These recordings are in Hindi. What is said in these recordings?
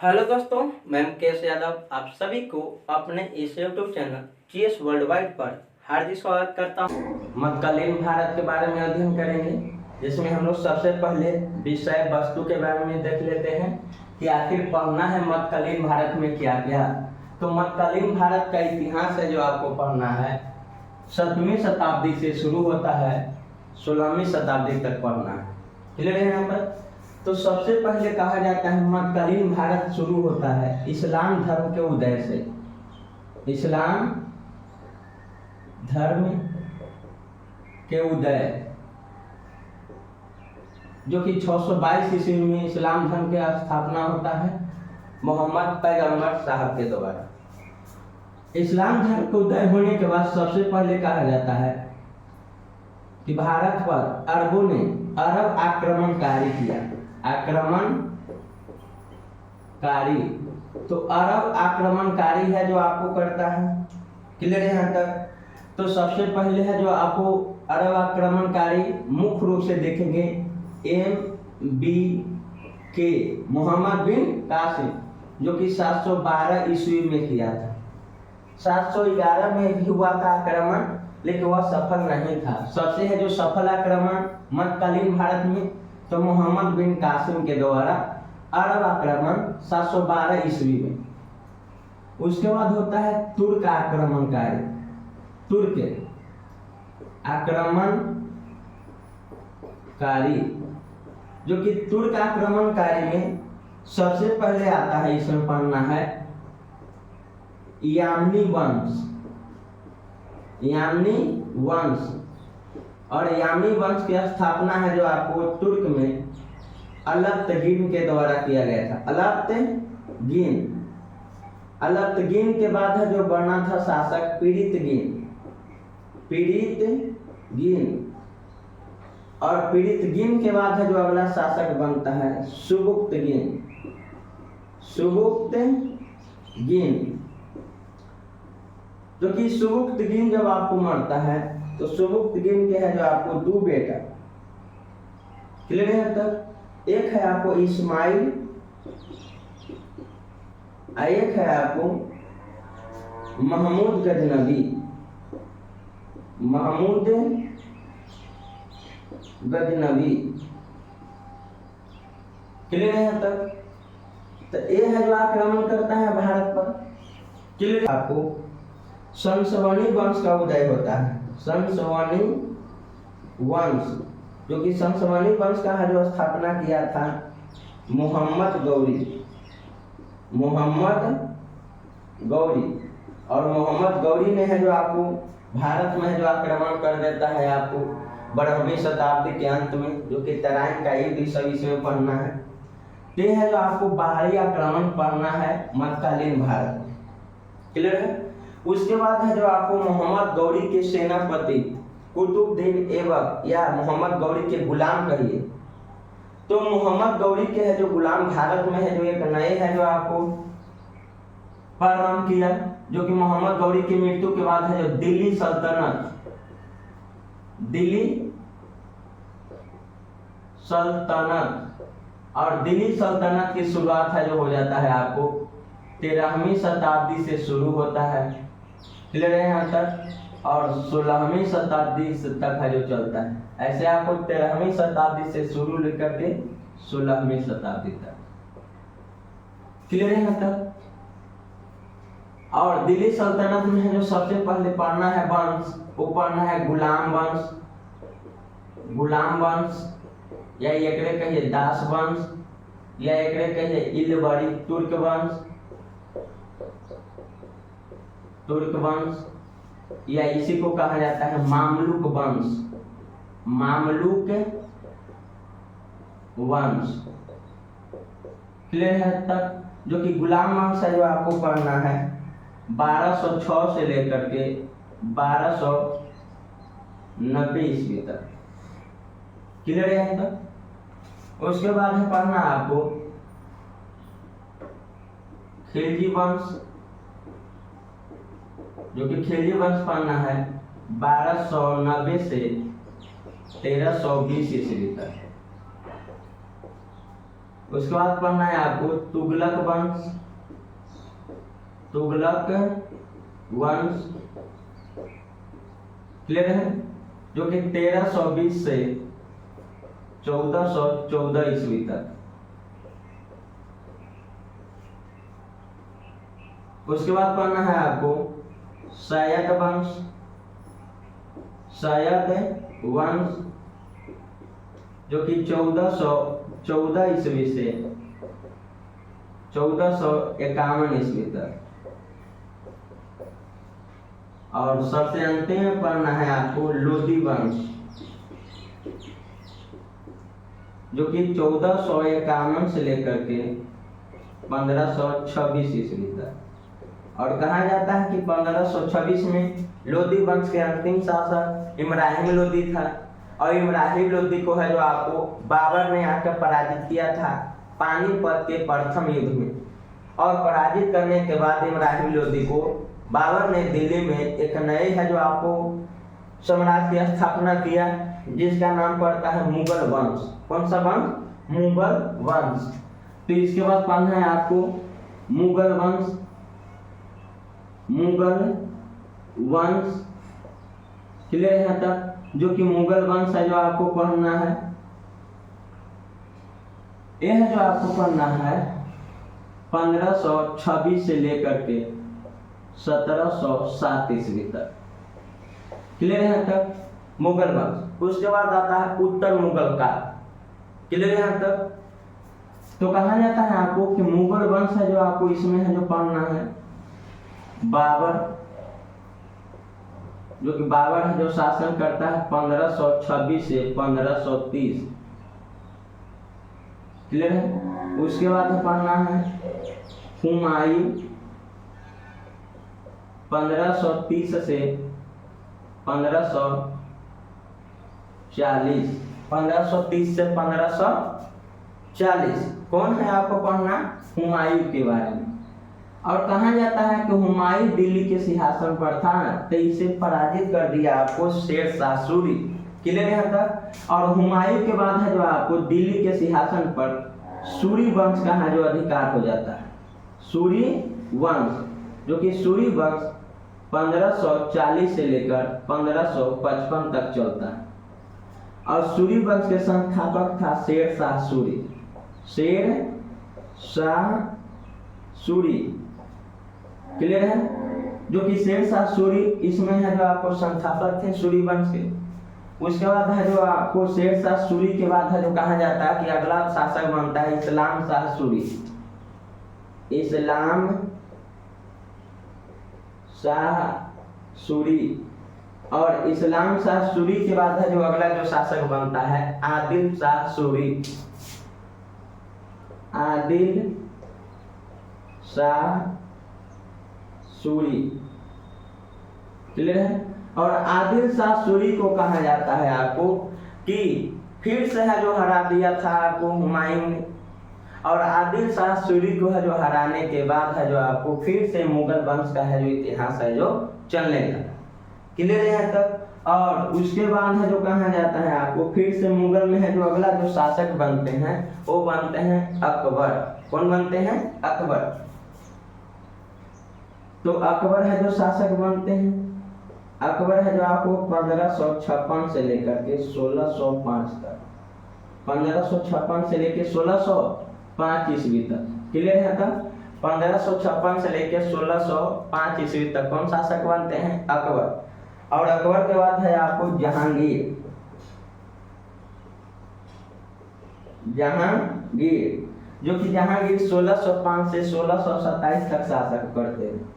हेलो दोस्तों, मैं मुकेश यादव आप सभी को अपने इस YouTube channel GS world wide पर हार्दिक स्वागत करता हूँ। मध्यकालीन भारत के बारे में अध्ययन करेंगे, जिसमें हम लोग सबसे पहले विषय वस्तु के बारे में देख लेते हैं कि आखिर पढ़ना है मध्यकालीन भारत में क्या क्या। तो मध्यकालीन भारत का इतिहास है जो आपको पढ़ना है, 7वीं शताब्दी से शुरू होता है, 16वीं शताब्दी तक पढ़ना है। क्लियर है यहाँ पर। तो सबसे पहले कहा जाता है मध्यकालीन भारत शुरू होता है इस्लाम धर्म के उदय से। इस्लाम धर्म के उदय, जो कि 622 ईस्वी में इस्लाम धर्म की स्थापना होता है मोहम्मद पैगंबर साहब के द्वारा। इस्लाम धर्म के उदय होने के बाद सबसे पहले कहा जाता है कि भारत पर अरबों ने अरब आक्रमणकारी किया। आक्रमणकारी, तो अरब आक्रमणकारी है जो आपको करता है। क्लियर है यहाँ तक। तो सबसे पहले है जो आपको अरब आक्रमणकारी मुख्य रूप से देखेंगे MBK मोहम्मद बिन कासिम, जो कि 712 ईस्वी में किया था। 711 में भी हुआ था आक्रमण, लेकिन वह सफल नहीं था। सबसे है जो सफल आक्रमण मध्यकालीन भारत में, तो मोहम्मद बिन कासिम के द्वारा अरब आक्रमण 712 ईस्वी में। उसके बाद होता है तुर्क आक्रमणकारी। तुर्क आक्रमणकारी, जो कि तुर्क आक्रमणकारी में सबसे पहले आता है, इसमें पढ़ना है यामनी वंश। यामनी वंश, और यामनी वंश की स्थापना है जो आपको तुर्क में अलत्तगिन के द्वारा किया गया था। अलत्तगिन के बाद है जो बना था शासक पीड़ितगिन। और पीड़ितगिन के बाद है जो अगला शासक बनता है सुबुक्तगिन। जो कि सुबुक्तगिन जब आपको मरता है तो सुबुक्तगिन के है जो आपको 2 बेटा। क्लियर है तक। एक है आपको इस्माइल, एक है आपको महमूद गजनवी। क्लियर है तक। तो ये है जो आक्रमण करता है भारत पर। क्लियर। आपको संसवनी वंश का उदय होता है। संसवनी वंश, जो कि संसवनी वंश का है जो स्थापना किया था मोहम्मद गौरी। और मोहम्मद गौरी ने है जो आपको भारत में जो आक्रमण कर देता है आपको 12वीं शताब्दी के अंत में, जो कि तराइन का युद्ध सब इसमें पढ़ना है। ये है जो आपको बाहरी आक्रमण पढ़ना है मध्यकालीन भारत में। क्लियर है। उसके बाद है जो आपको मोहम्मद गौरी के सेनापति कुतुबुद्दीन ऐबक, या मोहम्मद गौरी के गुलाम कहिए। तो मोहम्मद गौरी के है जो गुलाम भारत में है जो एक नए है जो आपको प्रारंभ किया, जो कि मोहम्मद गौरी की मृत्यु के बाद है जो दिल्ली सल्तनत, और दिल्ली सल्तनत की शुरुआत है जो हो जाता है आपको 13वीं शताब्दी से शुरू होता है। क्लियर है यहाँ तक। और 16वीं शताब्दी तक है जो चलता है। ऐसे आपको 13वीं शताब्दी से शुरू लेकर के 16वीं शताब्दी तक। क्लियर है यहाँ तक। और दिल्ली सल्तनत में जो सबसे पहले पढ़ना है वंश, वो पढ़ना है गुलाम वंश, या एकरे कहिए दास वंश, या एकरे कहिए इलबरी तुर्क वंश, या इसी को कहा जाता है मामलुक वंश। क्लियर है तक। जो कि गुलाम वंश है जो आपको पढ़ना है 1206 से लेकर के 1290 ईस्वी तक। क्लियर है तक। उसके बाद है पढ़ना आपको खिलजी वंश, जो कि खिलजी वंश पढ़ना है 1290 से 1320 ईस्वी तक। उसके बाद पढ़ना है आपको तुगलक वंश। तुगलक वंश क्लियर है, जो कि 1320 से 1414 ईस्वी तक। उसके बाद पढ़ना है आपको सय्यद वंश। सय्यद वंश जो कि 1414 ईस्वी से 1451 ईस्वी तक। और सबसे अंतिम में पढ़ना है आपको लोदी वंश, जो कि 1451 से लेकर के 1526 ईस्वी तक। और कहा जाता है कि 1526 में लोदी वंश के अंतिम शासक इब्राहिम लोदी था। और इब्राहिम लोदी को है जो आपको बाबर ने आकर पराजित किया था पानीपत के प्रथम युद्ध में। और पराजित करने के बाद इब्राहिम लोदी को बाबर ने दिल्ली में एक नए है जो आपको साम्राज्य की स्थापना किया, जिसका नाम पड़ता है मुगल वंश। कौन सा वंश? मुगल वंश। तो इसके बाद पढ़ना है आपको मुगल वंश। मुगल वंश क्लियर है तक, जो कि मुगल वंश है जो आपको पढ़ना है। यह जो आपको पढ़ना है 1526 से लेकर के 1707 ईस्वी तक। क्लियर है तक मुगल वंश। उसके बाद आता है उत्तर मुगल काल। क्लियर है तक। तो कहा जाता है आपको कि मुगल वंश है जो आपको इसमें है जो पढ़ना है बाबर, जो कि बाबर है जो शासन करता है 1526 से 1530। क्लियर है। उसके बाद पढ़ना है हुमायूं 1530 से 1540। 1530 से 1540 कौन है आपको पढ़ना? हुमायूं के बारे में। और कहा जाता है कि हुमायूं दिल्ली के सिंहासन पर था तो इसे पराजित कर दिया आपको शेर शाह सूरी। क्लियर है तक। और हुमायूं के बाद है जो आपको दिल्ली के सिंहासन पर सूरी वंश का है जो अधिकार हो जाता है। सूरी वंश, जो कि सूरी वंश 1540 से लेकर 1555 तक चलता है। और सूरी वंश के संस्थापक था शेर शाह सूरी। शेर शाह सूरी। क्लियर है। जो कि शेर शाह सूरी इसमें है जो आपको संस्थापक थे सूरी वंश के। उसके बाद है जो आपको शेर शाह सूरी के बाद है जो कहा जाता है कि अगला शासक बनता है इस्लाम शाह सूरी। इस्लाम शाह सूरी। और इस्लाम शाह सूरी के बाद है जो अगला जो शासक बनता है आदिल शाह सूरी। आदिल शाह सूरी। क्लियर है। और आदिल शाह सूरी को कहा जाता है आपको कि फिर से है जो हरा दिया था आपको हुमायूं ने। और आदिल शाह सूरी को है जो हराने के बाद है जो आपको फिर से मुगल वंश का है जो इतिहास है जो चलने लगा। क्लियर है तक। और उसके बाद है जो कहा जाता है आपको फिर से मुगल में है जो अगला जो शासक बनते हैं वो बनते हैं अकबर। कौन बनते हैं? अकबर। तो अकबर है जो शासक बनते हैं। अकबर है जो आपको 1556 से लेकर के 1605 तक। 1556 से लेकर 1605 ईस्वी तक। क्लियर है तक। 1556 से लेकर 1605 ईस्वी तक कौन शासक बनते हैं? अकबर। और अकबर के बाद है आपको जहांगीर। जहांगीर, जो कि जहांगीर 1605 से 1627 तक शासक करते हैं।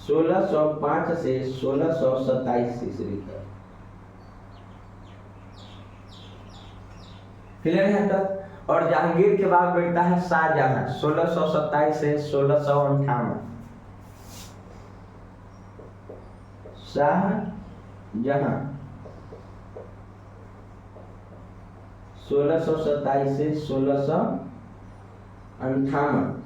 1605 से 1627 ईस्वी तक। क्लियर है तक। और जहांगीर के बाद बैठता है शाहजहां 1627 से 1658। शाहजहां 1627 से 1658।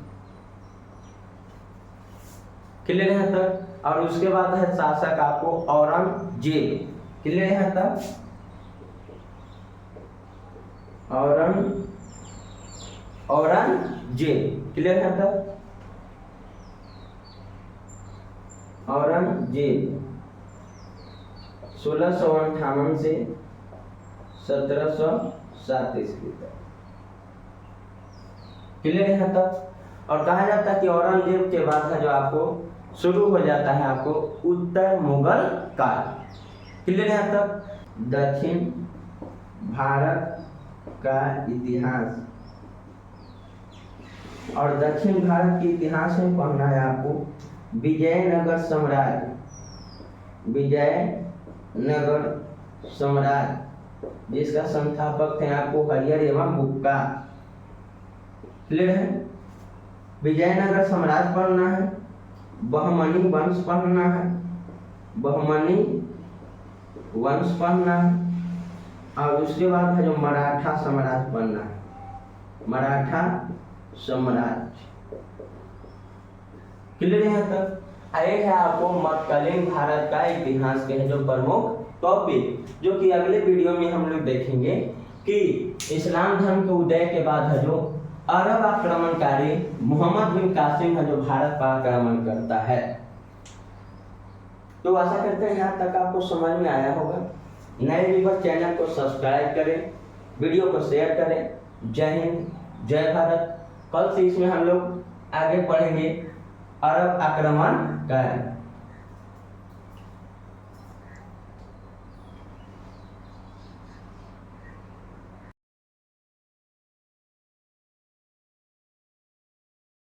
क्लियर है तक। और उसके बाद है शासक आपको औरंगजेब। क्लियर है तक। औरंगजेब औरंगजेब। क्लियर है तब? औरंगजेब 1658 से 1707 ईस्वी तक। क्लियर है तब? और कहा जाता है कि औरंगजेब के बाद है जो आपको शुरू हो जाता है आपको उत्तर मुगल काल। क्लियर है तब? दक्षिण भारत का इतिहास, और दक्षिण भारत के इतिहास में पढ़ना है आपको विजयनगर साम्राज्य, विजयनगर साम्राज्य जिसका संस्थापक थे आपको हरिहर एवं बुक्का। क्लियर है? विजयनगर साम्राज्य पढ़ना है, बहमनी वंश पढ़ना है, बहमनी वंश पढ़ना है, और उसके बाद है जो मराठा साम्राज्य पढ़ना है, मराठा साम्राज्य। क्लियर है तब? एक है आपको मध्यकालीन भारत का इतिहास के है जो प्रमुख टॉपिक, जो कि अगले वीडियो में हम लोग देखेंगे कि इस्लाम धर्म के उदय के बाद है जो अरब आक्रमणकारी मोहम्मद बिन कासिम है जो भारत पर आक्रमण करता है। तो आशा करते हैं यहाँ तक आपको समझ में आया होगा। नए व्यूअर चैनल को सब्सक्राइब करें, वीडियो को शेयर करें। जय हिंद, जय भारत। कल से इसमें हम लोग आगे पढ़ेंगे अरब आक्रमणकारी।